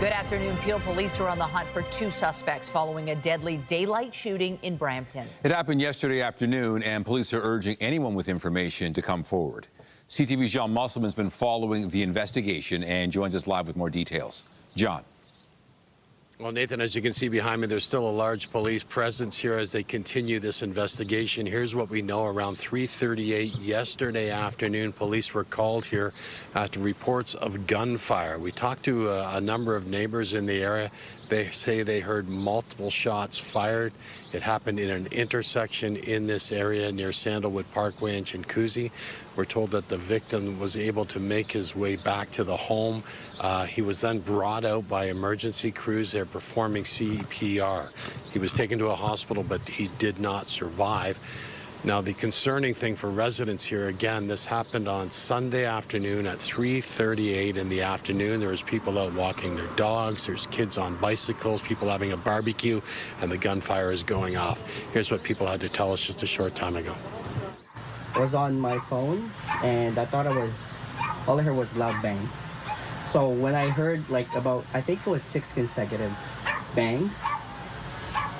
Good afternoon. Peel police are on the hunt for two suspects following a deadly daylight shooting in Brampton. It happened yesterday afternoon, and police are urging anyone with information to come forward. CTV's John Musselman has been following the investigation and joins us live with more details. John. Well, Nathan, as you can see behind me, there's still a large police presence here as they continue this investigation. Here's what we know. Around 3:38 yesterday afternoon, police were called here after reports of gunfire. We talked to a number of neighbors in the area. They say they heard multiple shots fired. It happened in an intersection in this area near Sandalwood Parkway and Chinguacousy. We're told that the victim was able to make his way back to the home. He was then brought out by emergency crews. They're performing CPR. He was taken to a hospital, but he did not survive. Now, the concerning thing for residents here, again, this happened on Sunday afternoon at 3:38 in the afternoon. There was people out walking their dogs. There's kids on bicycles, people having a barbecue, and the gunfire is going off. Here's what people had to tell us just a short time ago. I was on my phone, and I thought all I heard was loud bang. So when I heard I think it was 6 consecutive bangs,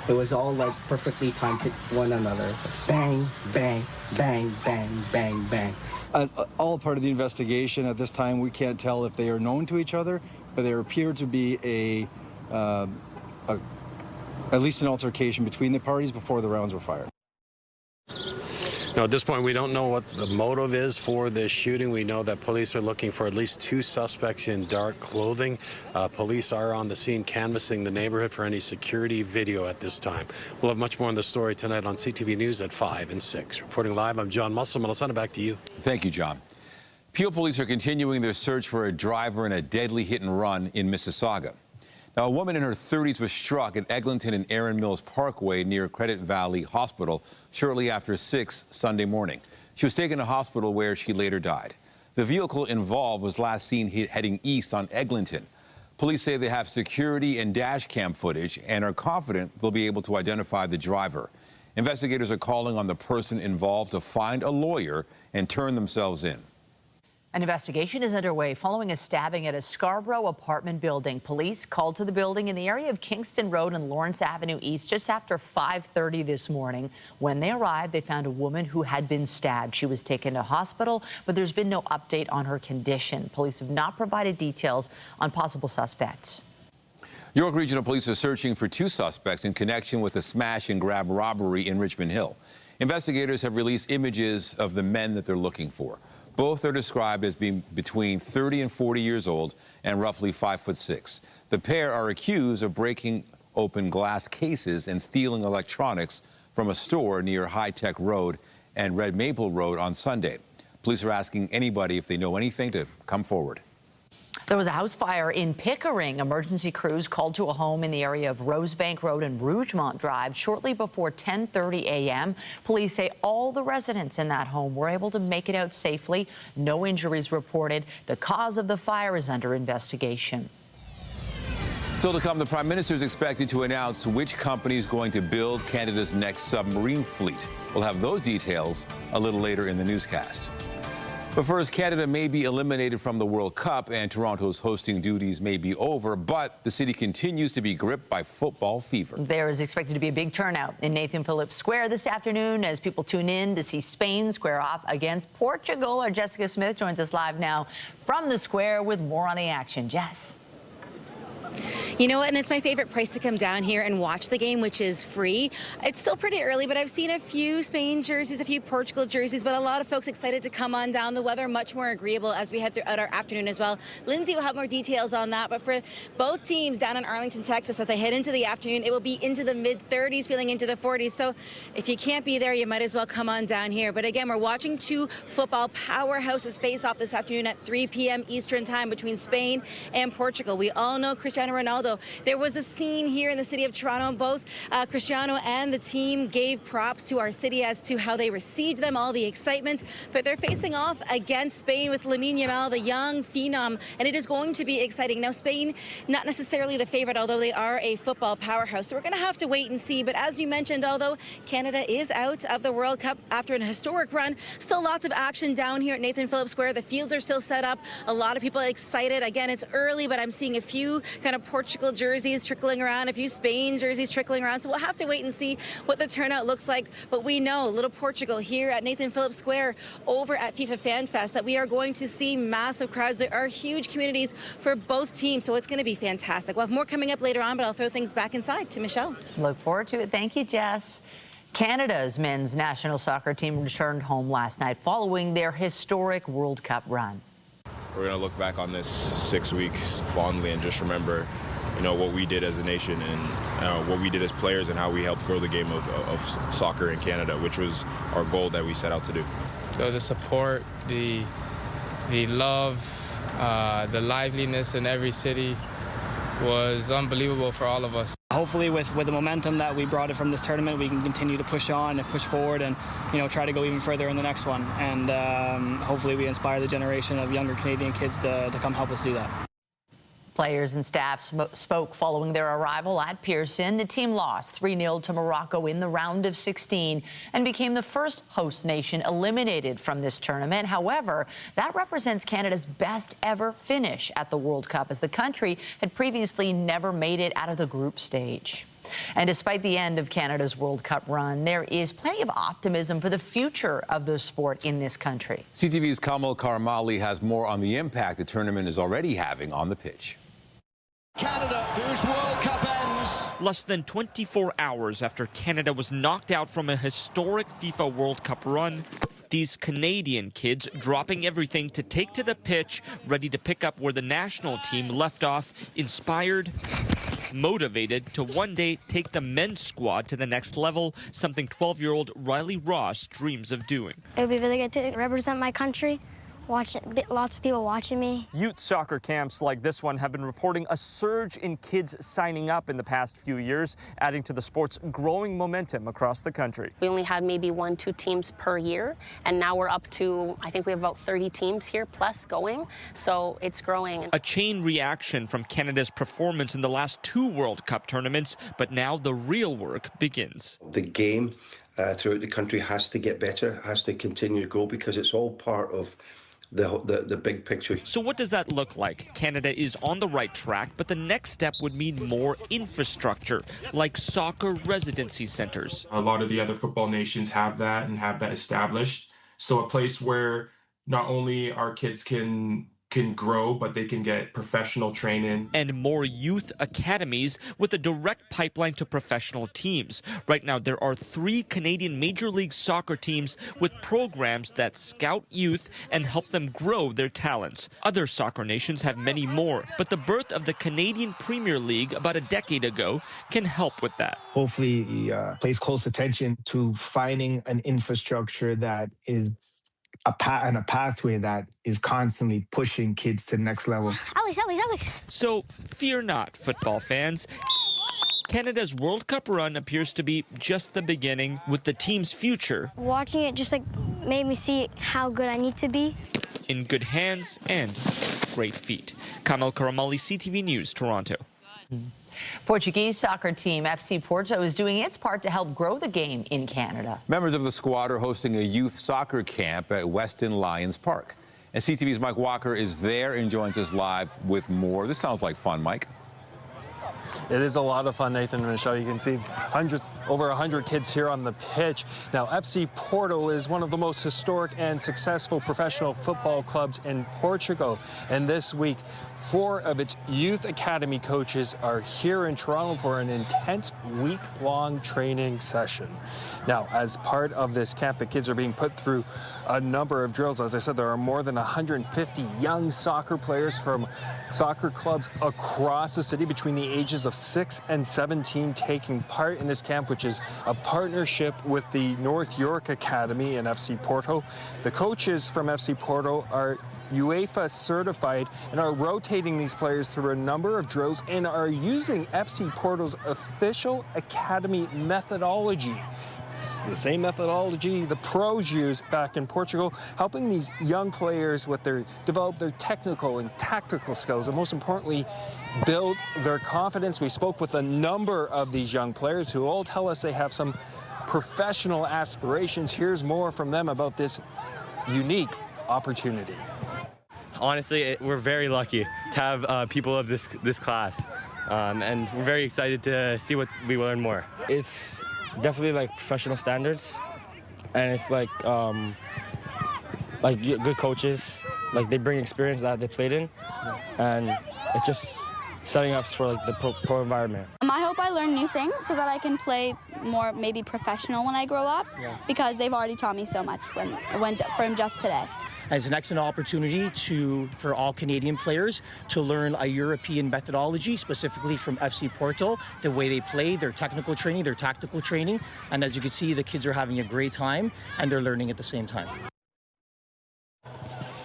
it was all perfectly timed to one another. Bang, bang, bang, bang, bang, bang. All part of the investigation. At this time, we can't tell if they are known to each other, but there appeared to be at least an altercation between the parties before the rounds were fired. Now, at this point, we don't know what the motive is for this shooting. We know that police are looking for at least 2 suspects in dark clothing. Police are on the scene canvassing the neighborhood for any security video at this time. We'll have much more on the story tonight on CTV News at 5 and 6. Reporting live, I'm John Musselman. I'll send it back to you. Thank you, John. Peel police are continuing their search for a driver in a deadly hit-and-run in Mississauga. Now, a woman in her 30s was struck at Eglinton and Erin Mills Parkway near Credit Valley Hospital shortly after 6 Sunday morning. She was taken to hospital where she later died. The vehicle involved was last seen heading east on Eglinton. Police say they have security and dash cam footage and are confident they'll be able to identify the driver. Investigators are calling on the person involved to find a lawyer and turn themselves in. An investigation is underway following a stabbing at a Scarborough apartment building. Police called to the building in the area of Kingston Road and Lawrence Avenue East just after 5:30 this morning. When they arrived, they found a woman who had been stabbed. She was taken to hospital, but there's been no update on her condition. Police have not provided details on possible suspects. York Regional Police are searching for 2 suspects in connection with a smash and grab robbery in Richmond Hill. Investigators have released images of the men that they're looking for. Both are described as being between 30 and 40 years old and roughly 5'6". The pair are accused of breaking open glass cases and stealing electronics from a store near High Tech Road and Red Maple Road on Sunday. Police are asking anybody if they know anything to come forward. There was a house fire in Pickering. Emergency crews called to a home in the area of Rosebank Road and Rougemont Drive shortly before 10:30 a.m. Police say all the residents in that home were able to make it out safely. No injuries reported. The cause of the fire is under investigation. Still to come, the Prime Minister is expected to announce which company is going to build Canada's next submarine fleet. We'll have those details a little later in the newscast. But first, Canada may be eliminated from the World Cup and Toronto's hosting duties may be over, but the city continues to be gripped by football fever. There is expected to be a big turnout in Nathan Phillips Square this afternoon as people tune in to see Spain square off against Portugal. Our Jessica Smith joins us live now from the square with more on the action. Jess. You know what, and it's my favorite price to come down here and watch the game, which is free. It's still pretty early, but I've seen a few Spain jerseys, a few Portugal jerseys, but a lot of folks excited to come on down. The weather much more agreeable as we head throughout our afternoon as well. Lindsay will have more details on that, but for both teams down in Arlington, Texas, as they head into the afternoon, it will be into the mid-30s, feeling into the 40s. So if you can't be there, you might as well come on down here. But again, we're watching 2 football powerhouses face off this afternoon at 3 p.m. Eastern time between Spain and Portugal. We all know Cristiano Ronaldo. There was a scene here in the city of Toronto. Both Cristiano and the team gave props to our city as to how they received them, all the excitement. But they're facing off against Spain with Lamine Yamal, the young phenom, and it is going to be exciting. Now, Spain, not necessarily the favorite, although they are a football powerhouse. So we're going to have to wait and see. But as you mentioned, although Canada is out of the World Cup after an historic run, still lots of action down here at Nathan Phillips Square. The fields are still set up. A lot of people excited. Again, it's early, but I'm seeing a few kind kind of Portugal jerseys trickling around, a few Spain jerseys trickling around. So we'll have to wait and see what the turnout looks like. But we know little Portugal here at Nathan Phillips Square over at FIFA Fan Fest that we are going to see massive crowds. There are huge communities for both teams, so it's going to be fantastic. We'll have more coming up later on, but I'll throw things back inside to Michelle. Look forward to it. Thank you, Jess. Canada's men's national soccer team returned home last night following their historic World Cup run. We're going to look back on this 6 weeks fondly and just remember, what we did as a nation and what we did as players and how we helped grow the game of soccer in Canada, which was our goal that we set out to do. So the support, the love, the liveliness in every city was unbelievable for all of us. Hopefully with the momentum that we brought it from this tournament, we can continue to push on and push forward and, try to go even further in the next one. And hopefully we inspire the generation of younger Canadian kids to come help us do that. Players and staff spoke following their arrival at Pearson. The team lost 3-0 to Morocco in the round of 16 and became the first host nation eliminated from this tournament. However, that represents Canada's best ever finish at the World Cup, as the country had previously never made it out of the group stage. And despite the end of Canada's World Cup run, there is plenty of optimism for the future of the sport in this country. CTV's Kamal Karamali has more on the impact the tournament is already having on the pitch. Canada, whose World Cup ends. Less than 24 hours after Canada was knocked out from a historic FIFA World Cup run, these Canadian kids dropping everything to take to the pitch, ready to pick up where the national team left off, inspired, motivated to one day take the men's squad to the next level, something 12-year-old Riley Ross dreams of doing. It would be really good to represent my country. Lots of people watching me. Youth soccer camps like this one have been reporting a surge in kids signing up in the past few years, adding to the sport's growing momentum across the country. We only had maybe 1-2 teams per year, and now we're up to, I think we have about 30 teams here plus going, so it's growing. A chain reaction from Canada's performance in the last 2 World Cup tournaments, but now the real work begins. The game throughout the country has to get better, has to continue to grow, because it's all part of the big picture. So what does that look like? Canada is on the right track, but the next step would mean more infrastructure, like soccer residency centers. A lot of the other football nations have that and have that established. So a place where not only our kids can grow, but they can get professional training. And more youth academies with a direct pipeline to professional teams. Right now, there are 3 Canadian Major League Soccer teams with programs that scout youth and help them grow their talents. Other soccer nations have many more, but the birth of the Canadian Premier League about a decade ago can help with that. Hopefully, he pays close attention to finding an infrastructure that is a pathway that is constantly pushing kids to the next level. Alex. So fear not, football fans. Canada's World Cup run appears to be just the beginning, with the team's future Watching it just made me see how good I need to be. In good hands and great feet. Kamal Karamali, CTV News, Toronto. Portuguese soccer team FC Porto is doing its part to help grow the game in Canada. Members of the squad are hosting a youth soccer camp at Weston Lions Park. And CTV's Mike Walker is there and joins us live with more. This sounds like fun, Mike. It is a lot of fun, Nathan and Michelle. You can see over 100 kids here on the pitch. Now, FC Porto is one of the most historic and successful professional football clubs in Portugal. And this week, 4 of its youth academy coaches are here in Toronto for an intense week-long training session. Now, as part of this camp, the kids are being put through a number of drills. As I said, there are more than 150 young soccer players from soccer clubs across the city between the ages of 6 and 17 taking part in this camp, which is a partnership with the North York Academy and FC Porto. The coaches from FC Porto are UEFA certified and are rotating these players through a number of drills and are using FC Porto's official academy methodology. It's the same methodology the pros use back in Portugal, helping these young players develop their technical and tactical skills, and most importantly, build their confidence. We spoke with a number of these young players who all tell us they have some professional aspirations. Here's more from them about this unique opportunity. Honestly, we're very lucky to have people of this class, and we're very excited to see what we learn more. It's definitely like professional standards, and it's like good coaches. Like they bring experience that they played in, and it's just setting up for like the pro environment. I hope I learn new things so that I can play more maybe professional when I grow up, because they've already taught me so much from just today. It's an excellent opportunity for all Canadian players to learn a European methodology, specifically from FC Porto, the way they play, their technical training, their tactical training. And as you can see, the kids are having a great time and they're learning at the same time.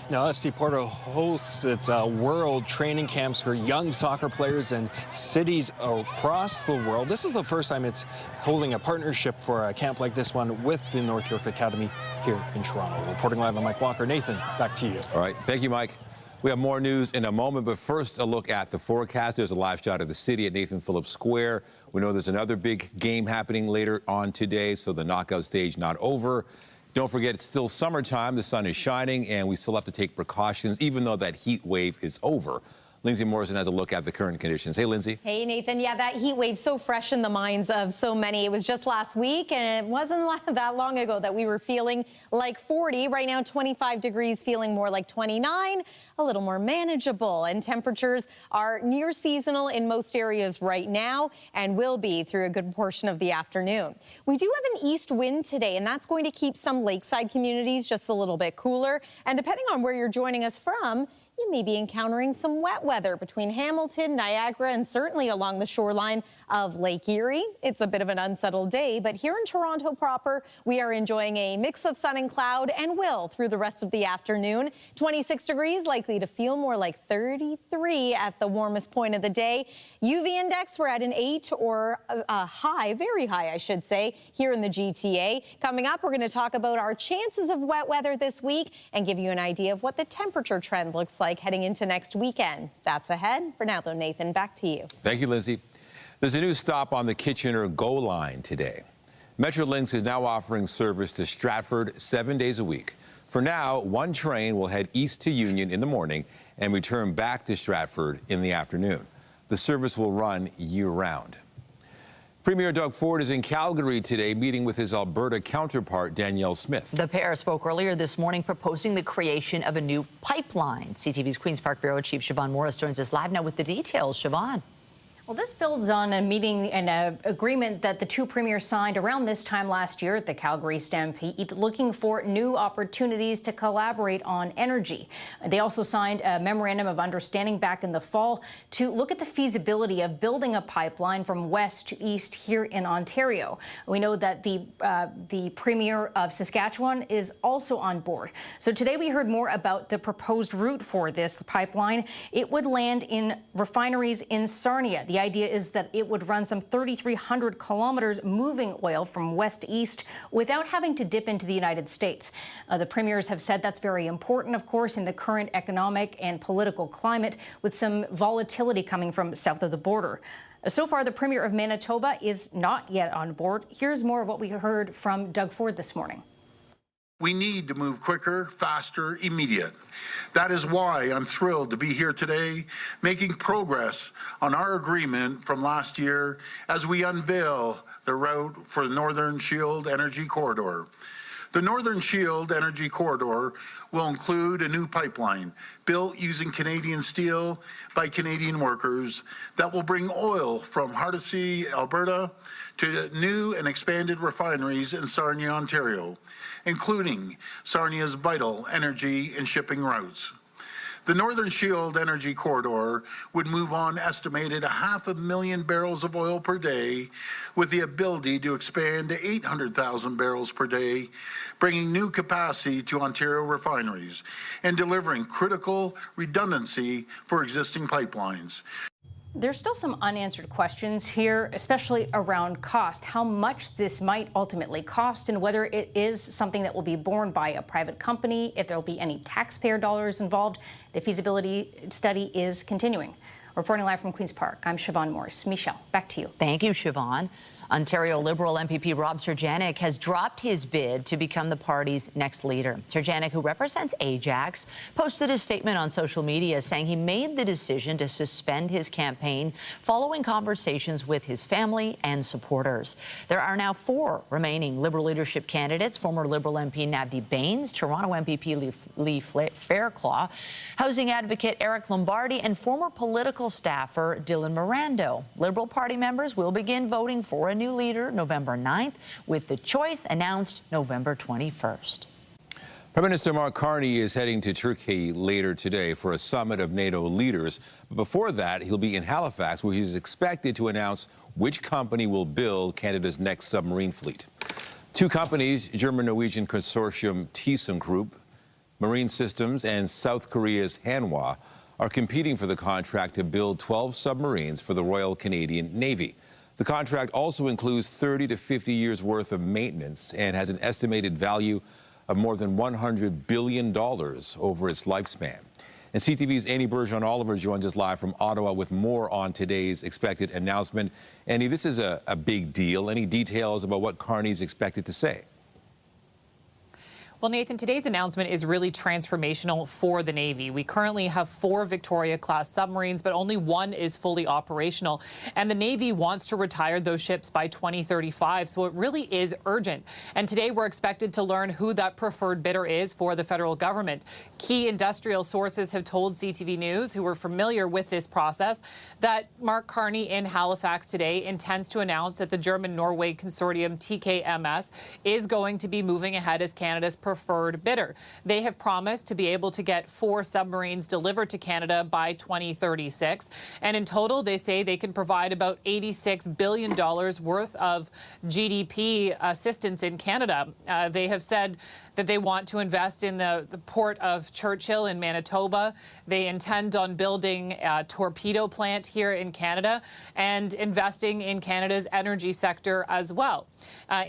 Now, FC Porto hosts its world training camps for young soccer players in cities across the world. This is the first time it's holding a partnership for a camp like this one with the North York Academy here in Toronto. Reporting live on Mike Walker. Nathan, back to you. All right. Thank you, Mike. We have more news in a moment, but first a look at the forecast. There's a live shot of the city at Nathan Phillips Square. We know there's another big game happening later on today, so the knockout stage not over. Don't forget, it's still summertime. The sun is shining, and we still have to take precautions, even though that heat wave is over. Lindsay Morrison has a look at the current conditions. Hey, Lindsay. Hey, Nathan. Yeah, that heat wave so fresh in the minds of so many. It was just last week, and it wasn't that long ago that we were feeling like 40. Right now, 25 degrees, feeling more like 29, a little more manageable. And temperatures are near seasonal in most areas right now and will be through a good portion of the afternoon. We do have an east wind today, and that's going to keep some lakeside communities just a little bit cooler. And depending on where you're joining us from, you may be encountering some wet weather between Hamilton, Niagara, and certainly along the shoreline of Lake Erie. It's a bit of an unsettled day, but here in Toronto proper, we are enjoying a mix of sun and cloud and will through the rest of the afternoon. 26 degrees, likely to feel more like 33 at the warmest point of the day. UV index, we're at an 8 or a high, very high, I should say, here in the GTA. Coming up, we're going to talk about our chances of wet weather this week and give you an idea of what the temperature trend looks like heading into next weekend. That's ahead. For now, though, Nathan, back to you. Thank you, Lindsay. There's a new stop on the Kitchener GO line today. Metrolinx is now offering service to Stratford 7 days a week. For now, one train will head east to Union in the morning and return back to Stratford in the afternoon. The service will run year-round. Premier Doug Ford is in Calgary today, meeting with his Alberta counterpart, Danielle Smith. The pair spoke earlier this morning proposing the creation of a new pipeline. CTV's Queen's Park Bureau Chief Siobhan Morris joins us live now with the details. Siobhan. Well, this builds on a meeting and an agreement that the two premiers signed around this time last year at the Calgary Stampede, looking for new opportunities to collaborate on energy. They also signed a memorandum of understanding back in the fall to look at the feasibility of building a pipeline from west to east here in Ontario. We know that the Premier of Saskatchewan is also on board. So today we heard more about the proposed route for this pipeline. It would land in refineries in Sarnia. The idea is that it would run some 3,300 kilometers moving oil from west to east without having to dip into the United States. The premiers have said that's very important, of course, in the current economic and political climate, with some volatility coming from south of the border. So far, the Premier of Manitoba is not yet on board. Here's more of what we heard from Doug Ford this morning. We need to move quicker, faster, immediate. That is why I'm thrilled to be here today, making progress on our agreement from last year as we unveil the route for the Northern Shield Energy Corridor. The Northern Shield Energy Corridor will include a new pipeline built using Canadian steel by Canadian workers that will bring oil from Hardisty, Alberta, to new and expanded refineries in Sarnia, Ontario, including Sarnia's vital energy and shipping routes. The Northern Shield Energy Corridor would move on estimated 500,000 barrels of oil per day, with the ability to expand to 800,000 barrels per day, bringing new capacity to Ontario refineries and delivering critical redundancy for existing pipelines. There's still some unanswered questions here, especially around cost, how much this might ultimately cost and whether it is something that will be borne by a private company, if there will be any taxpayer dollars involved. The feasibility study is continuing. Reporting live from Queen's Park, I'm Siobhan Morris. Michelle, back to you. Thank you, Siobhan. Ontario Liberal MPP Rob Serjanik has dropped his bid to become the party's next leader. Serjanik, who represents Ajax, posted a statement on social media saying he made the decision to suspend his campaign following conversations with his family and supporters. There are now 4 remaining Liberal leadership candidates: former Liberal MP Navdeep Bains, Toronto MPP Lee Fairclough, housing advocate Eric Lombardi, and former political staffer Dylan Mirando. Liberal Party members will begin voting for a new leader November 9th, with the choice announced November 21st. Prime Minister Mark Carney is heading to Turkey later today for a summit of NATO leaders. But before that, he'll be in Halifax, where he's expected to announce which company will build Canada's next submarine fleet. 2 companies, German-Norwegian consortium ThyssenKrupp Marine Systems and South Korea's Hanwha, are competing for the contract to build 12 submarines for the Royal Canadian Navy. The contract also includes 30 to 50 years worth of maintenance and has an estimated value of more than $100 billion over its lifespan. And CTV's Annie Bergeron-Oliver joins us live from Ottawa with more on today's expected announcement. Annie, this is a big deal. Any details about what Carney's expected to say? Well, Nathan, today's announcement is really transformational for the Navy. We currently have 4 Victoria-class submarines, but only 1 is fully operational. And the Navy wants to retire those ships by 2035, so it really is urgent. And today we're expected to learn who that preferred bidder is for the federal government. Key industrial sources have told CTV News, who were familiar with this process, that Mark Carney in Halifax today intends to announce that the German-Norway consortium TKMS is going to be moving ahead as Canada's preferred bidder. They have promised to be able to get 4 submarines delivered to Canada by 2036. And in total, they say they can provide about $86 billion worth of GDP assistance in Canada. They have said that they want to invest in the port of Churchill in Manitoba. They intend on building a torpedo plant here in Canada and investing in Canada's energy sector as well.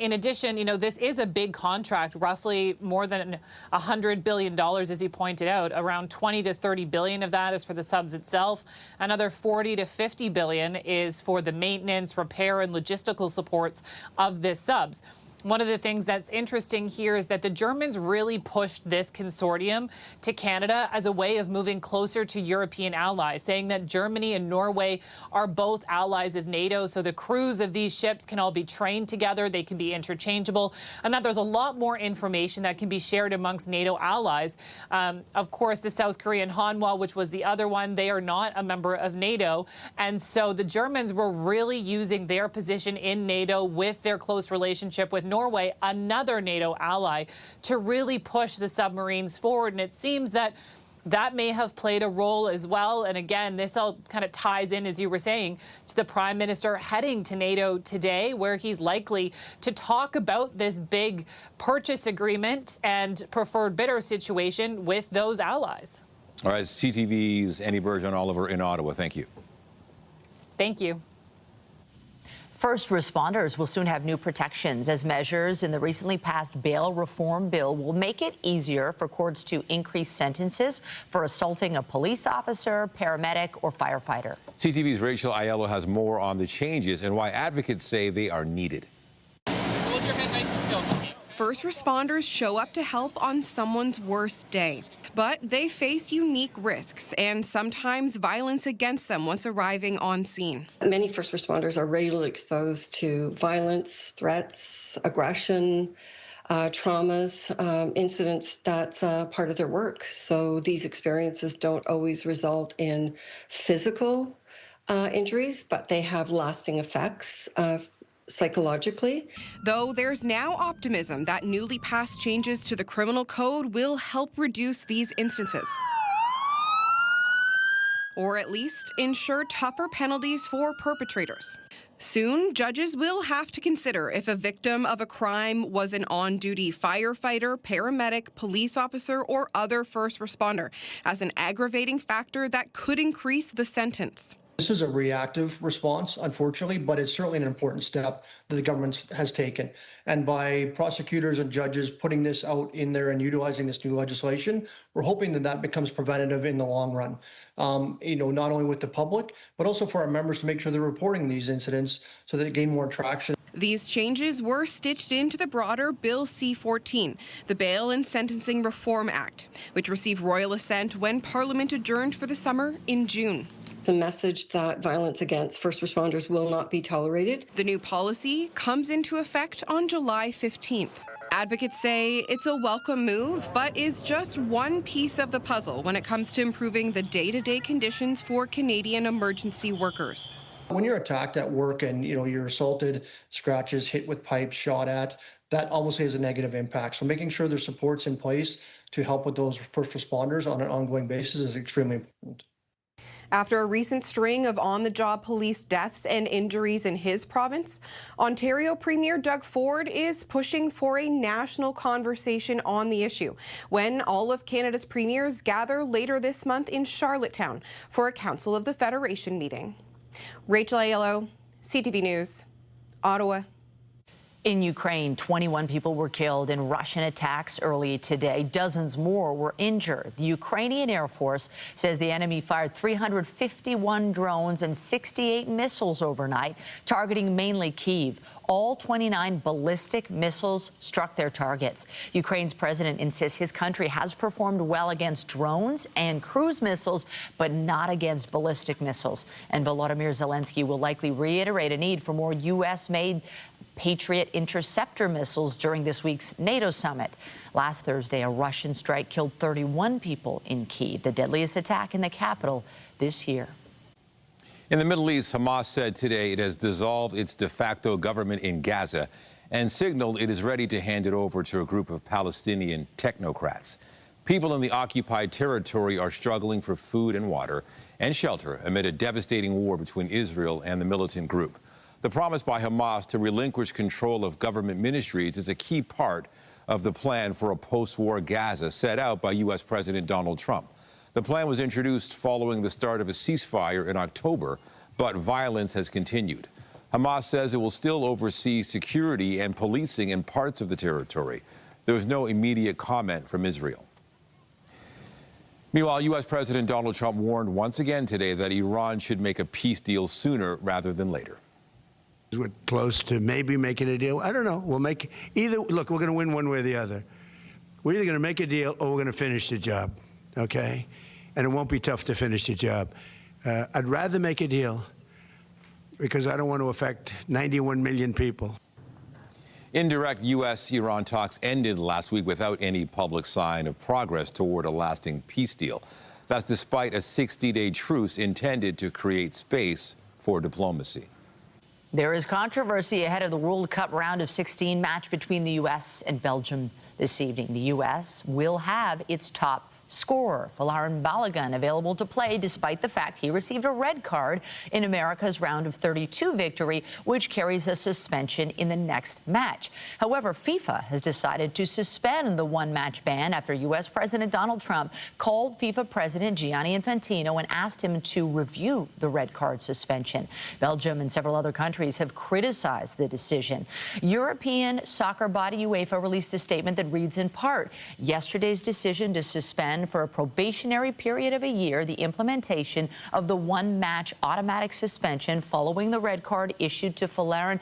In addition, this is a big contract, roughly more than $100 billion, as he pointed out. Around 20 to 30 billion of that is for the subs itself. Another 40 to 50 billion is for the maintenance, repair, and logistical supports of this subs. One of the things that's interesting here is that the Germans really pushed this consortium to Canada as a way of moving closer to European allies, saying that Germany and Norway are both allies of NATO, so the crews of these ships can all be trained together, they can be interchangeable, and that there's a lot more information that can be shared amongst NATO allies. Of course, the South Korean Hanwha, which was the other one, they are not a member of NATO, and so the Germans were really using their position in NATO with their close relationship with Norway, another NATO ally, to really push the submarines forward. And it seems that that may have played a role as well. And again, this all kind of ties in, as you were saying, to the Prime Minister heading to NATO today, where he's likely to talk about this big purchase agreement and preferred bidder situation with those allies. All right, CTV's Annie Bergeron-Oliver in Ottawa. Thank you. Thank you. First responders will soon have new protections as measures in the recently passed bail reform bill will make it easier for courts to increase sentences for assaulting a police officer, paramedic, or firefighter. CTV's Rachel Aiello has more on the changes and why advocates say they are needed. Hold your head nice and still. First responders show up to help on someone's worst day, but they face unique risks and sometimes violence against them once arriving on scene. Many first responders are regularly exposed to violence, threats, aggression, traumas, incidents that's part of their work. So these experiences don't always result in physical injuries, but they have lasting effects psychologically. Though there's now optimism that newly passed changes to the criminal code will help reduce these instances, or at least ensure tougher penalties for perpetrators. Soon, judges will have to consider if a victim of a crime was an on-duty firefighter, paramedic, police officer, or other first responder as an aggravating factor that could increase the sentence. This is a reactive response, unfortunately, but it's certainly an important step that the government has taken. And by prosecutors and judges putting this out in there and utilizing this new legislation, we're hoping that that becomes preventative in the long run. Not only with the public, but also for our members to make sure they're reporting these incidents so that they gain more traction. These changes were stitched into the broader Bill C-14, the Bail and Sentencing Reform Act, which received royal assent when Parliament adjourned for the summer in June. It's a message that violence against first responders will not be tolerated. The new policy comes into effect on July 15th. Advocates say it's a welcome move, but is just one piece of the puzzle when it comes to improving the day-to-day conditions for Canadian emergency workers. When you're attacked at work and you're assaulted, scratches, hit with pipes, shot at, that obviously has a negative impact. So making sure there's supports in place to help with those first responders on an ongoing basis is extremely important. After a recent string of on-the-job police deaths and injuries in his province, Ontario Premier Doug Ford is pushing for a national conversation on the issue when all of Canada's premiers gather later this month in Charlottetown for a Council of the Federation meeting. Rachel Aiello, CTV News, Ottawa. In Ukraine, 21 people were killed in Russian attacks early today. Dozens more were injured. The Ukrainian Air Force says the enemy fired 351 drones and 68 missiles overnight, targeting mainly Kyiv. All 29 ballistic missiles struck their targets. Ukraine's president insists his country has performed well against drones and cruise missiles, but not against ballistic missiles. And Volodymyr Zelensky will likely reiterate a need for more U.S.-made Patriot interceptor missiles during this week's NATO summit. Last Thursday, a Russian strike killed 31 people in Kyiv, the deadliest attack in the capital this year. In the Middle East, Hamas said today it has dissolved its de facto government in Gaza and signaled it is ready to hand it over to a group of Palestinian technocrats. People in the occupied territory are struggling for food and water and shelter amid a devastating war between Israel and the militant group. The promise by Hamas to relinquish control of government ministries is a key part of the plan for a post-war Gaza set out by U.S. President Donald Trump. The plan was introduced following the start of a ceasefire in October, but violence has continued. Hamas says it will still oversee security and policing in parts of the territory. There was no immediate comment from Israel. Meanwhile, U.S. President Donald Trump warned once again today that Iran should make a peace deal sooner rather than later. We're close to maybe making a deal. I don't know. We'll make either. Look, we're going to win one way or the other. We're either going to make a deal or we're going to finish the job, okay? And it won't be tough to finish the job. I'd rather make a deal because I don't want to affect 91 million people. Indirect U.S.-Iran talks ended last week without any public sign of progress toward a lasting peace deal. That's despite a 60-day truce intended to create space for diplomacy. There is controversy ahead of the World Cup round of 16 match between the U.S. and Belgium this evening. The U.S. will have its top scorer, Vaughan, available to play despite the fact he received a red card in America's round of 32 victory, which carries a suspension in the next match. However, FIFA has decided to suspend the one-match ban after U.S. President Donald Trump called FIFA President Gianni Infantino and asked him to review the red card suspension. Belgium and several other countries have criticized the decision. European soccer body UEFA released a statement that reads in part, yesterday's decision to suspend for a probationary period of a year the implementation of the one-match automatic suspension following the red card issued to Vaughan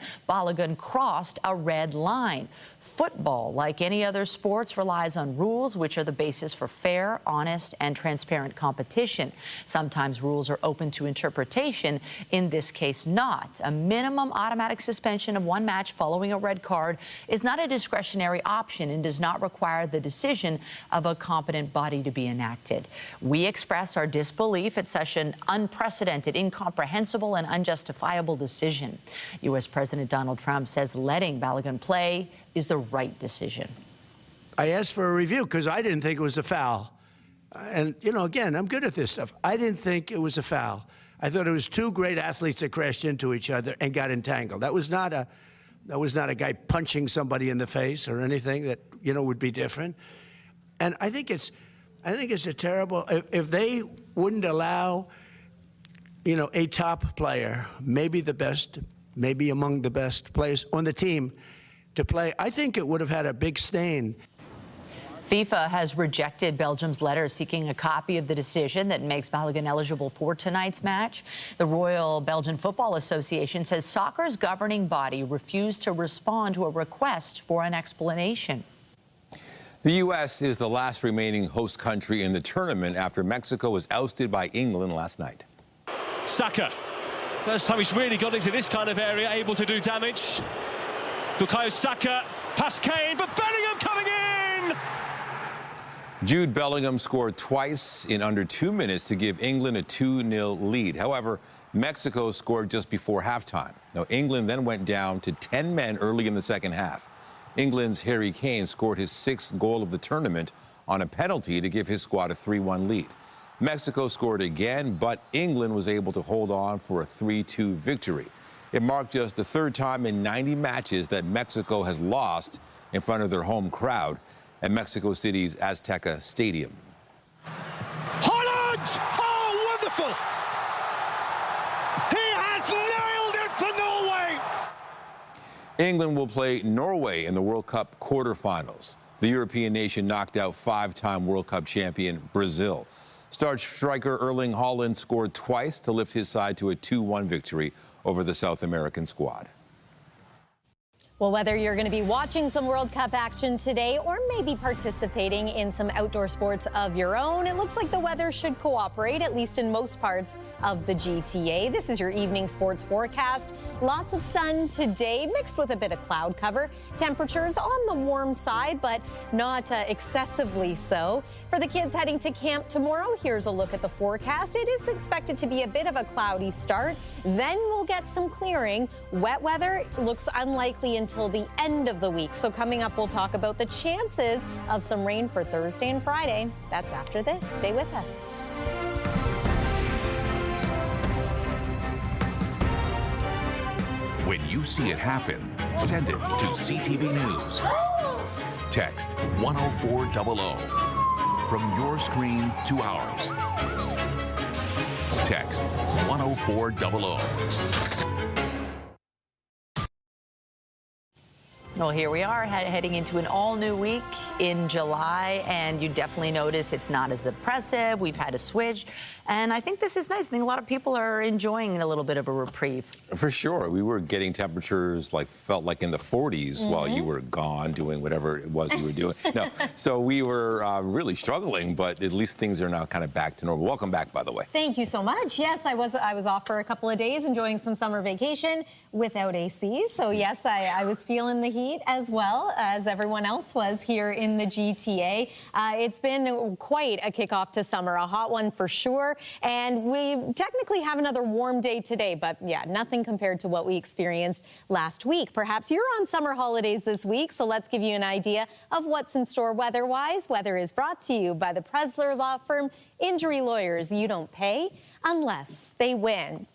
crossed a red line. Football, like any other sports, relies on rules which are the basis for fair, honest, and transparent competition. Sometimes rules are open to interpretation, in this case not. A minimum automatic suspension of one match following a red card is not a discretionary option and does not require the decision of a competent body to be enacted. We express our disbelief at such an unprecedented, incomprehensible, and unjustifiable decision. U.S. President Donald Trump says letting Balogun play is the right decision. I asked for a review because I didn't think it was a foul. And, you know, again, I'm good at this stuff. I didn't think it was a foul. I thought it was two great athletes that crashed into each other and got entangled. That was not a guy punching somebody in the face or anything that, you know, would be different. And I think it's a terrible, if they wouldn't allow, you know, a top player, maybe the best, maybe among the best players on the team to play, I think it would have had a big stain. FIFA has rejected Belgium's letter seeking a copy of the decision that makes Balogun eligible for tonight's match. The Royal Belgian Football Association says soccer's governing body refused to respond to a request for an explanation. The U.S. is the last remaining host country in the tournament after Mexico was ousted by England last night. Saka, first time he's really got into this kind of area, able to do damage. Bukayo Saka, past Kane, but Bellingham coming in! Jude Bellingham scored twice in under 2 minutes to give England a 2-0 lead. However, Mexico scored just before halftime. Now, England then went down to 10 men early in the second half. England's Harry Kane scored his 6th goal of the tournament on a penalty to give his squad a 3-1 lead. Mexico scored again, but England was able to hold on for a 3-2 victory. It marked just the 3rd time in 90 matches that Mexico has lost in front of their home crowd at Mexico City's Azteca Stadium. Holland! Oh, wonderful! He has nailed it for Norway! England will play Norway in the World Cup quarterfinals. The European nation knocked out 5-time World Cup champion Brazil. Star striker Erling Haaland scored twice to lift his side to a 2-1 victory over the South American squad. Well, whether you're going to be watching some World Cup action today or maybe participating in some outdoor sports of your own, it looks like the weather should cooperate, at least in most parts of the GTA. This is your evening sports forecast. Lots of sun today, mixed with a bit of cloud cover. Temperatures on the warm side, but not excessively so. For the kids heading to camp tomorrow, here's a look at the forecast. It is expected to be a bit of a cloudy start. Then we'll get some clearing. Wet weather looks unlikely until the end of the week. So coming up, we'll talk about the chances of some rain for Thursday and Friday. That's after this. Stay with us. When you see it happen, send it to CTV News. Text 10400 from your screen to ours. Text 10400. Well, here we are heading into an all-new week in July, and you definitely notice it's not as oppressive. We've had a switch, and I think this is nice. I think a lot of people are enjoying a little bit of a reprieve. For sure. We were getting temperatures felt like in the 40s while you were gone doing whatever it was you were doing. No, so we were really struggling, but at least things are now kind of back to normal. Welcome back, by the way. Thank you so much. Yes, I was off for a couple of days enjoying some summer vacation without AC. So yes, I was feeling the heat as well as everyone else was here in the GTA. It's been quite a kickoff to summer, a hot one for sure. And we technically have another warm day today, but yeah, nothing compared to what we experienced last week. Perhaps you're on summer holidays this week, so let's give you an idea of what's in store weather-wise. Weather is brought to you by the Presler Law Firm. Injury lawyers, you don't pay unless they win.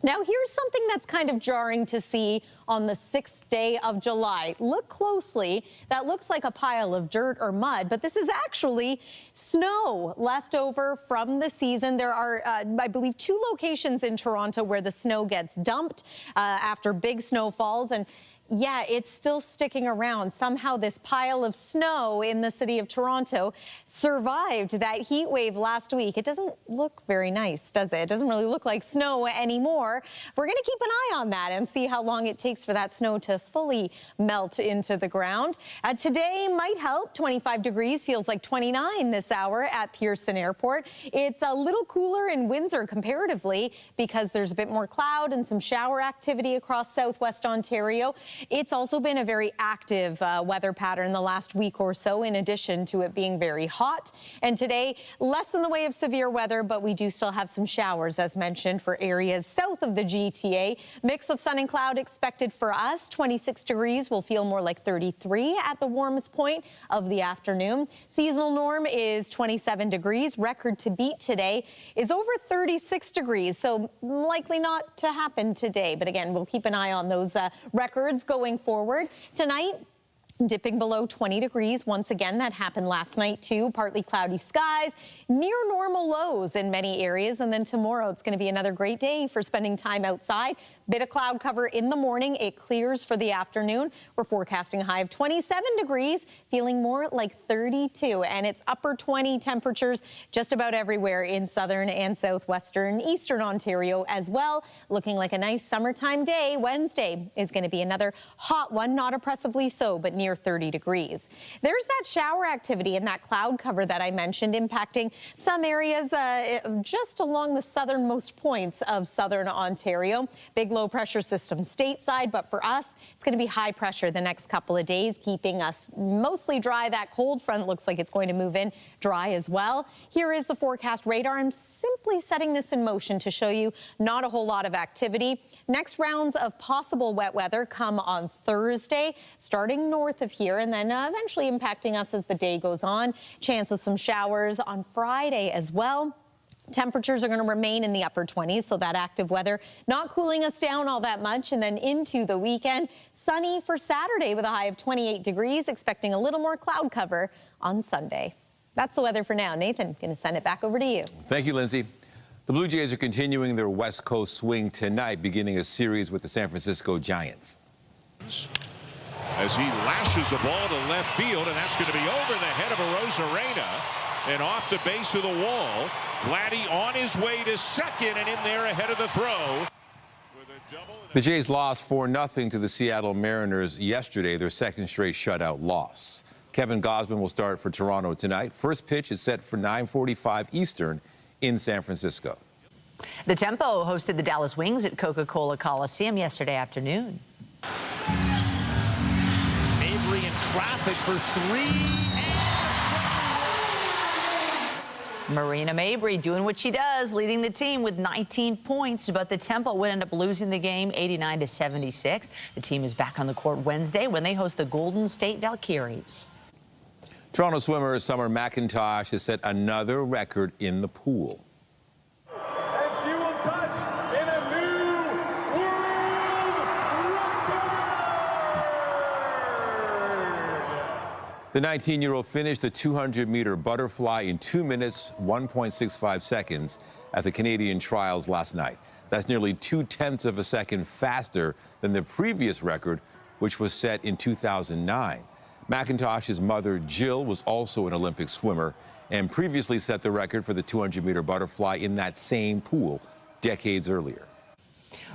Now, here's something that's kind of jarring to see on the 6th day of July. Look closely. That looks like a pile of dirt or mud, but this is actually snow left over from the season. There are, I believe, 2 locations in Toronto where the snow gets dumped after big snowfalls. And yeah, it's still sticking around. Somehow this pile of snow in the city of Toronto survived that heat wave last week. It doesn't look very nice, does it? It doesn't really look like snow anymore. We're going to keep an eye on that and see how long it takes for that snow to fully melt into the ground. Today might help. 25 degrees feels like 29 this hour at Pearson Airport. It's a little cooler in Windsor comparatively because there's a bit more cloud and some shower activity across southwest Ontario. It's also been a very active weather pattern the last week or so, in addition to it being very hot. And today, less in the way of severe weather, but we do still have some showers, as mentioned, for areas south of the GTA. Mix of sun and cloud expected for us. 26 degrees will feel more like 33 at the warmest point of the afternoon. Seasonal norm is 27 degrees. Record to beat today is over 36 degrees, so likely not to happen today. But again, we'll keep an eye on those records going forward. Tonight, Dipping below 20 degrees. Once again, that happened last night too. Partly cloudy skies, near normal lows in many areas. And then tomorrow, it's going to be another great day for spending time outside. Bit of cloud cover in the morning. It clears for the afternoon. We're forecasting a high of 27 degrees, feeling more like 32. And it's upper 20 temperatures just about everywhere in southern and southwestern eastern Ontario as well. Looking like a nice summertime day. Wednesday is going to be another hot one, not oppressively so, but near 30 degrees. There's that shower activity and that cloud cover that I mentioned impacting some areas just along the southernmost points of southern Ontario. Big low pressure system stateside, but for us, it's going to be high pressure the next couple of days, keeping us mostly dry. That cold front looks like it's going to move in dry as well. Here is the forecast radar. I'm simply setting this in motion to show you not a whole lot of activity. Next rounds of possible wet weather come on Thursday, starting north of here and then eventually impacting us as the day goes on. Chance of some showers on Friday as well. Temperatures are going to remain in the upper 20s, so that active weather not cooling us down all that much. And then into the weekend, sunny for Saturday with a high of 28 degrees, expecting a little more cloud cover on Sunday. That's the weather for now. Nathan, going to send it back over to you. Thank you, Lindsay. The Blue Jays are continuing their West Coast swing tonight, beginning a series with the San Francisco Giants. As he lashes the ball to left field, and that's going to be over the head of Arozarena and off the base of the wall. Vladdy on his way to second and in there ahead of the throw. The Jays lost 4-0 to the Seattle Mariners yesterday, their second straight shutout loss. Kevin Gausman will start for Toronto tonight. First pitch is set for 9:45 Eastern in San Francisco. The Tempo hosted the Dallas Wings at Coca-Cola Coliseum yesterday afternoon. Mabry in traffic for three. Marina Mabry doing what she does, leading the team with 19 points, but the Tempo would end up losing the game 89-76. The team is back on the court Wednesday when they host the Golden State Valkyries. Toronto swimmer Summer McIntosh has set another record in the pool. And she will touch in a new world record. The 19-year-old finished the 200-meter butterfly in 2 minutes, 1.65 seconds at the Canadian trials last night. That's nearly 0.2 of a second faster than the previous record, which was set in 2009. McIntosh's mother, Jill, was also an Olympic swimmer and previously set the record for the 200-meter butterfly in that same pool decades earlier.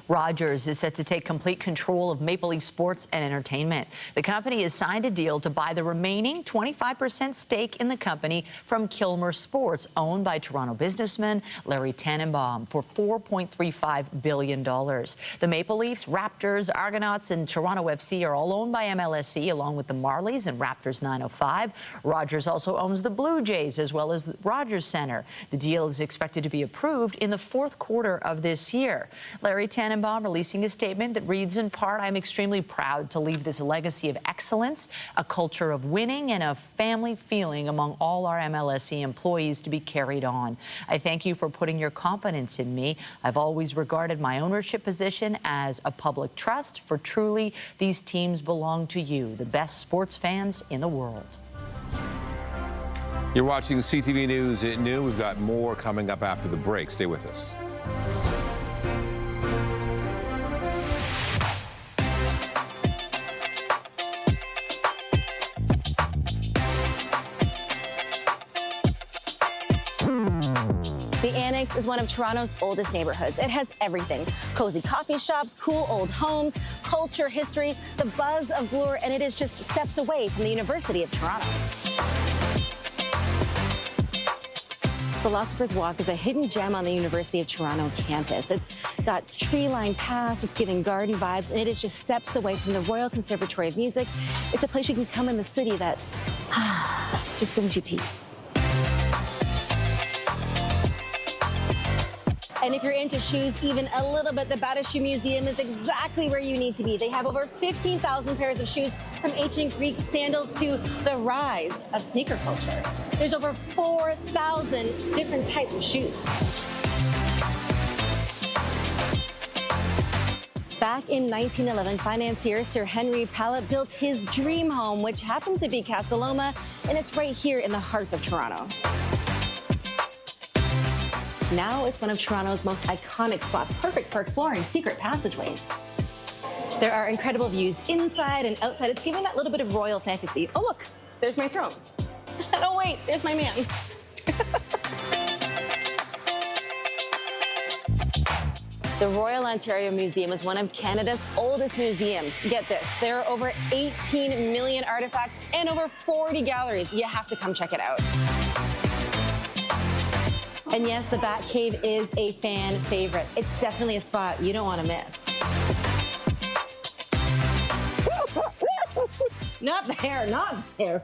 Rogers is set to take complete control of Maple Leaf Sports and Entertainment. The company has signed a deal to buy the remaining 25% stake in the company from Kilmer Sports, owned by Toronto businessman Larry Tannenbaum, for $4.35 billion. The Maple Leafs, Raptors, Argonauts, and Toronto FC are all owned by MLSE, along with the Marlies and Raptors 905. Rogers also owns the Blue Jays, as well as the Rogers Centre. The deal is expected to be approved in the fourth quarter of this year. Larry Tannenbaum releasing a statement that reads in part, "I'm extremely proud to leave this legacy of excellence, a culture of winning, and a family feeling among all our MLSE employees to be carried on. I thank you for putting your confidence in me. I've always regarded my ownership position as a public trust, for truly these teams belong to you, the best sports fans in the world." You're watching CTV News at noon. We've got more coming up after the break. Stay with us. The Annex is one of Toronto's oldest neighborhoods. It has everything: cozy coffee shops, cool old homes, culture, history, the buzz of Bloor, and it is just steps away from the University of Toronto. Philosopher's Walk is a hidden gem on the University of Toronto campus. It's got tree-lined paths, it's giving garden vibes, and it is just steps away from the Royal Conservatory of Music. It's a place you can come in the city that just brings you peace. And if you're into shoes even a little bit, the Bata Shoe Museum is exactly where you need to be. They have over 15,000 pairs of shoes, from ancient Greek sandals to the rise of sneaker culture. There's over 4,000 different types of shoes. Back in 1911, financier Sir Henry Pallett built his dream home, which happened to be Casa Loma, and it's right here in the heart of Toronto. Now it's one of Toronto's most iconic spots, perfect for exploring secret passageways. There are incredible views inside and outside. It's giving that little bit of royal fantasy. Oh, look, there's my throne. Oh, wait, there's my man. The Royal Ontario Museum is one of Canada's oldest museums. Get this, there are over 18 million artifacts and over 40 galleries. You have to come check it out. And yes, the Bat Cave is a fan favorite. It's definitely a spot you don't want to miss. Not there, not there.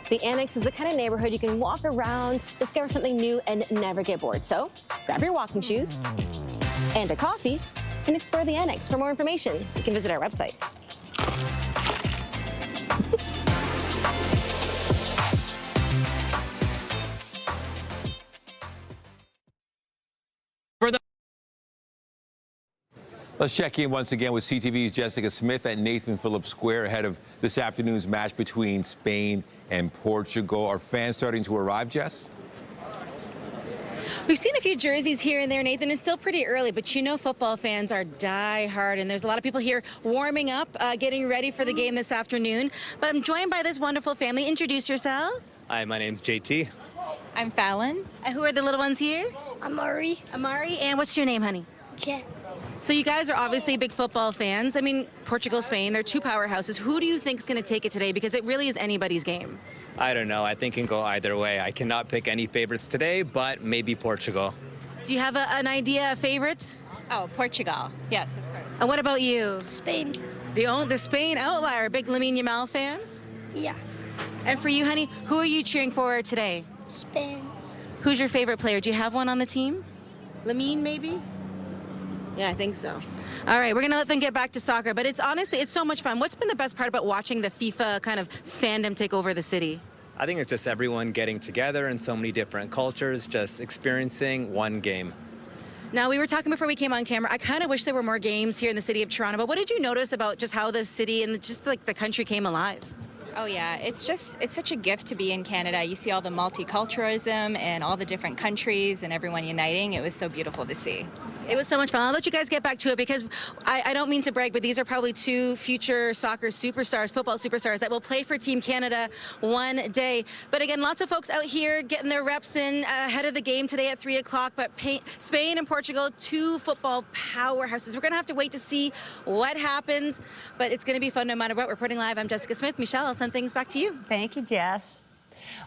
The Annex is the kind of neighborhood you can walk around, discover something new, and never get bored. So grab your walking shoes and a coffee and explore the Annex. For more information, you can visit our website. Let's check in once again with CTV's Jessica Smith at Nathan Phillips Square ahead of this afternoon's match between Spain and Portugal. Are fans starting to arrive, Jess? We've seen a few jerseys here and there, Nathan. It's still pretty early, but you know football fans are die-hard, and there's a lot of people here warming up, getting ready for the game this afternoon. But I'm joined by this wonderful family. Introduce yourself. Hi, my name's JT. I'm Fallon. And who are the little ones here? Amari. Amari. And what's your name, honey? Jen. So you guys are obviously big football fans. I mean, Portugal, Spain, they're two powerhouses. Who do you think is going to take it today? Because it really is anybody's game. I don't know. I think it can go either way. I cannot pick any favorites today, but maybe Portugal. Do you have an idea, a favorite? Oh, Portugal. Yes, of course. And what about you? Spain. The Spain outlier, big Lamine Yamal fan? Yeah. And for you, honey, who are you cheering for today? Spain. Who's your favorite player? Do you have one on the team? Lamine, maybe? Yeah, I think so. All right, we're going to let them get back to soccer, but it's honestly, it's so much fun. What's been the best part about watching the FIFA kind of fandom take over the city? I think it's just everyone getting together in so many different cultures, just experiencing one game. Now, we were talking before we came on camera. I kind of wish there were more games here in the city of Toronto, but what did you notice about just how the city and just like the country came alive? Oh yeah, it's such a gift to be in Canada. You see all the multiculturalism and all the different countries and everyone uniting. It was so beautiful to see. It was so much fun. I'll let you guys get back to it because I don't mean to brag, but these are probably two future soccer superstars, football superstars that will play for Team Canada one day. But again, lots of folks out here getting their reps in ahead of the game today at 3 o'clock. But Spain and Portugal, two football powerhouses. We're going to have to wait to see what happens, but it's going to be fun no matter what. Reporting live, I'm Jessica Smith. Michelle, I'll send things back to you. Thank you, Jess.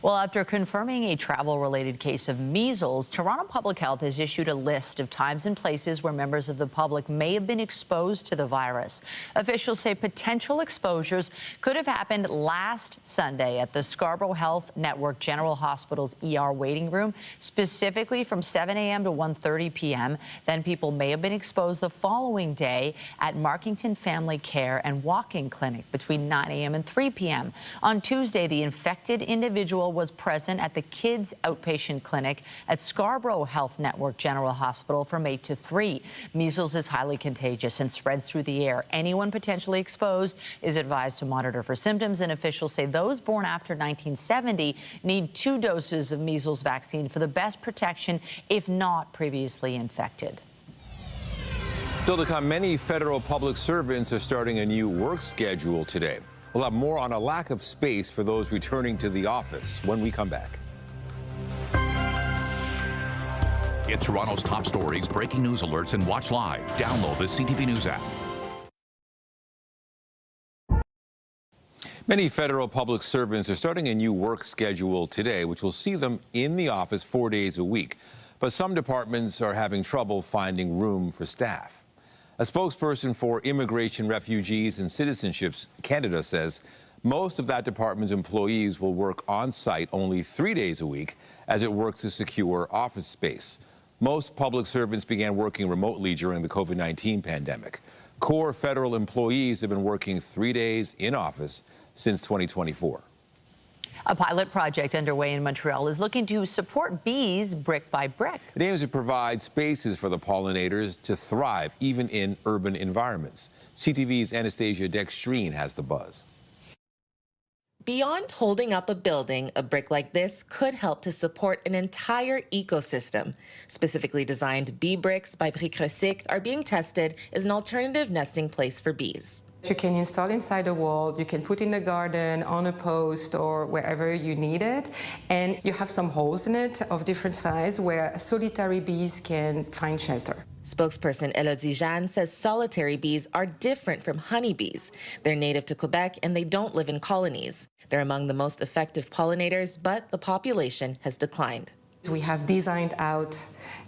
Well, after confirming a travel-related case of measles, Toronto Public Health has issued a list of times and places where members of the public may have been exposed to the virus. Officials say potential exposures could have happened last Sunday at the Scarborough Health Network General Hospital's ER waiting room, specifically from 7 a.m. to 1:30 p.m. Then people may have been exposed the following day at Markington Family Care and Walk-in Clinic between 9 a.m. and 3 p.m. On Tuesday, the infected individual was present at the kids' outpatient clinic at Scarborough Health Network General Hospital from 8 to 3. Measles is highly contagious and spreads through the air. Anyone potentially exposed is advised to monitor for symptoms, and officials say those born after 1970 need 2 doses of measles vaccine for the best protection if not previously infected. Still to come, many federal public servants are starting a new work schedule today. We'll have more on a lack of space for those returning to the office when we come back. Get Toronto's top stories, breaking news alerts, and watch live. Download the CTV News app. Many federal public servants are starting a new work schedule today, which will see them in the office 4 days a week. But some departments are having trouble finding room for staff. A spokesperson for Immigration, Refugees and Citizenship Canada says most of that department's employees will work on site only 3 days a week as it works to secure office space. Most public servants began working remotely during the COVID-19 pandemic. Core federal employees have been working 3 days in office since 2024. A pilot project underway in Montreal is looking to support bees brick by brick. It aims to provide spaces for the pollinators to thrive even in urban environments. CTV's Anastasia Dextrine has the buzz. Beyond holding up a building, a brick like this could help to support an entire ecosystem. Specifically designed bee bricks by Brick are being tested as an alternative nesting place for bees. You can install inside a wall, you can put in the garden, on a post, or wherever you need it. And you have some holes in it of different size where solitary bees can find shelter. Spokesperson Elodie Jeanne says solitary bees are different from honeybees. They're native to Quebec and they don't live in colonies. They're among the most effective pollinators, but the population has declined. We have designed out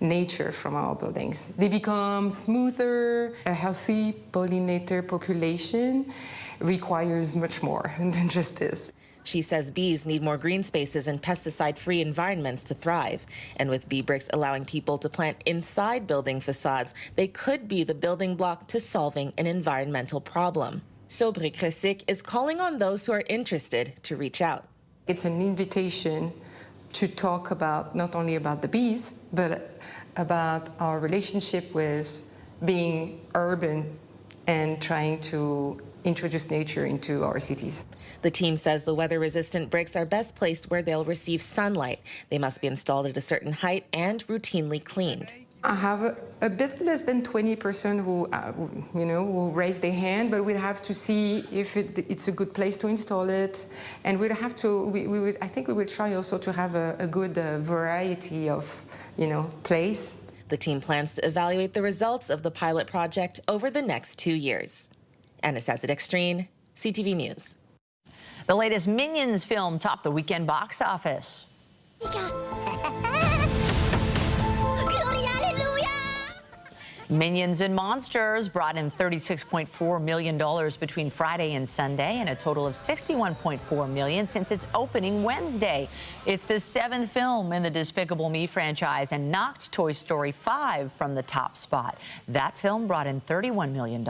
nature from our buildings. They become smoother. A healthy pollinator population requires much more than just this. She says bees need more green spaces and pesticide-free environments to thrive. And with bee bricks allowing people to plant inside building facades, they could be the building block to solving an environmental problem. So Brick is calling on those who are interested to reach out. It's an invitation to talk about not only about the bees, but about our relationship with being urban and trying to introduce nature into our cities. The team says the weather-resistant bricks are best placed where they'll receive sunlight. They must be installed at a certain height and routinely cleaned. I have a bit less than 20% who raise their hand, but we'd have to see if it's a good place to install it, and we'd have to. I think we would try also to have a good variety of, place. The team plans to evaluate the results of the pilot project over the next 2 years. Anastasia Dextrine, CTV News. The latest Minions film topped the weekend box office. Minions and Monsters brought in $36.4 million between Friday and Sunday, and a total of $61.4 million since its opening Wednesday. It's the 7th film in the Despicable Me franchise and knocked Toy Story 5 from the top spot. That film brought in $31 million.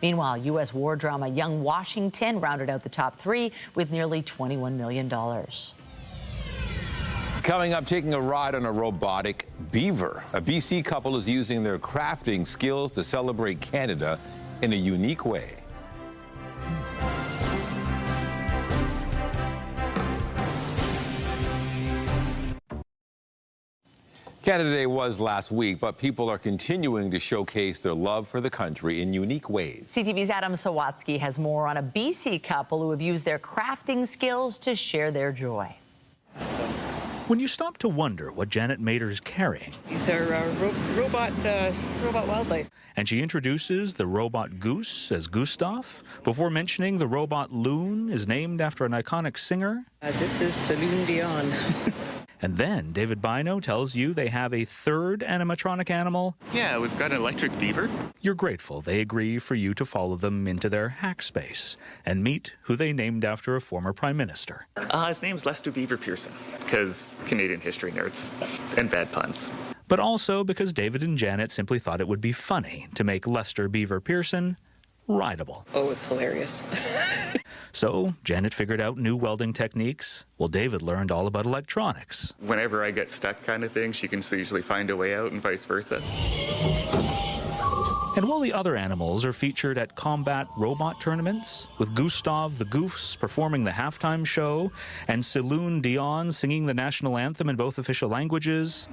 Meanwhile, U.S. war drama Young Washington rounded out the top 3 with nearly $21 million. Coming up, taking a ride on a robotic beaver. A BC couple is using their crafting skills to celebrate Canada in a unique way. Canada Day was last week, but people are continuing to showcase their love for the country in unique ways. CTV's Adam Sawatsky has more on a BC couple who have used their crafting skills to share their joy. When you stop to wonder what Janet Mater's carrying. These are robot wildlife. And she introduces the robot goose as Gustav, before mentioning the robot loon is named after an iconic singer. This is Celine Dion. And then David Bino tells you they have a third animatronic animal. Yeah, we've got an electric beaver. You're grateful they agree for you to follow them into their hack space and meet who they named after a former prime minister. His name's Lester Beaver Pearson, because Canadian history nerds and bad puns. But also because David and Janet simply thought it would be funny to make Lester Beaver Pearson rideable. Oh, it's hilarious. So Janet figured out new welding techniques, while David learned all about electronics. Whenever I get stuck kind of thing, she can usually find a way out and vice versa. And while the other animals are featured at combat robot tournaments, with Gustav the Goose performing the halftime show and Celine Dion singing the national anthem in both official languages,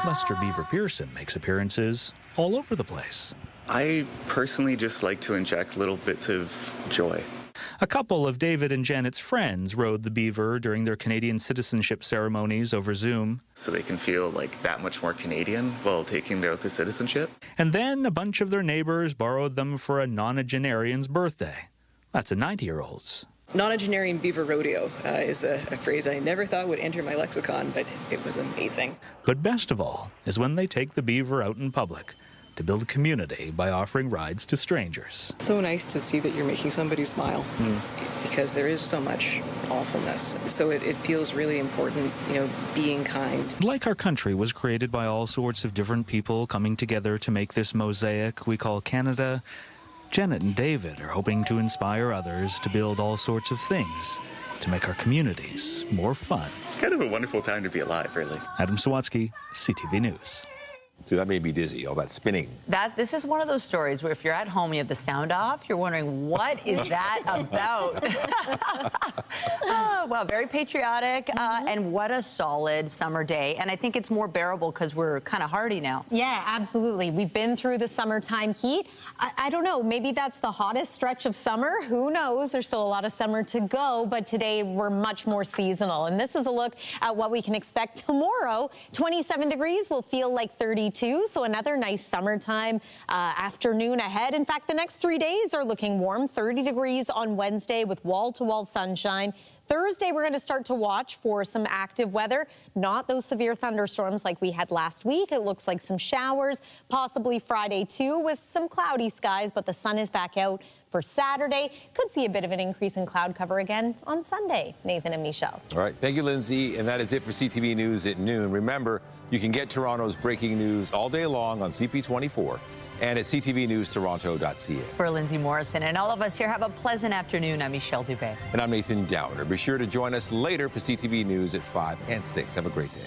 Lester Beaver Pearson makes appearances all over the place. I personally just like to inject little bits of joy. A couple of David and Janet's friends rode the beaver during their Canadian citizenship ceremonies over Zoom. So they can feel like that much more Canadian while taking their oath of citizenship. And then a bunch of their neighbors borrowed them for a nonagenarian's birthday. That's a 90-year-old's. Nonagenarian beaver rodeo is a phrase I never thought would enter my lexicon, but it was amazing. But best of all is when they take the beaver out in public to build a community by offering rides to strangers. So nice to see that you're making somebody smile, because there is so much awfulness. So it feels really important, being kind. Like our country was created by all sorts of different people coming together to make this mosaic we call Canada, Janet and David are hoping to inspire others to build all sorts of things to make our communities more fun. It's kind of a wonderful time to be alive, really. Adam Sawatsky, CTV News. So that made me dizzy, all that spinning. This is one of those stories where if you're at home, you have the sound off, you're wondering, what is that about? Oh, well, very patriotic, and what a solid summer day. And I think it's more bearable because we're kind of hardy now. Yeah, absolutely. We've been through the summertime heat. I don't know, maybe that's the hottest stretch of summer. Who knows? There's still a lot of summer to go, but today we're much more seasonal. And this is a look at what we can expect tomorrow. 27 degrees will feel like 32, so another nice summertime afternoon ahead. In fact, the next 3 days are looking warm. 30 degrees on Wednesday with wall-to-wall sunshine. Thursday, we're going to start to watch for some active weather, not those severe thunderstorms like we had last week. It looks like some showers, possibly Friday too, with some cloudy skies, but the sun is back out for Saturday. Could see a bit of an increase in cloud cover again on Sunday. Nathan and Michelle. All right. Thank you, Lindsay. And that is it for CTV News at noon. Remember, you can get Toronto's breaking news all day long on CP24 and at ctvnewstoronto.ca. For Lindsay Morrison and all of us here, have a pleasant afternoon. I'm Michelle Dubé. And I'm Nathan Downer. Be sure to join us later for CTV News at 5 and 6. Have a great day.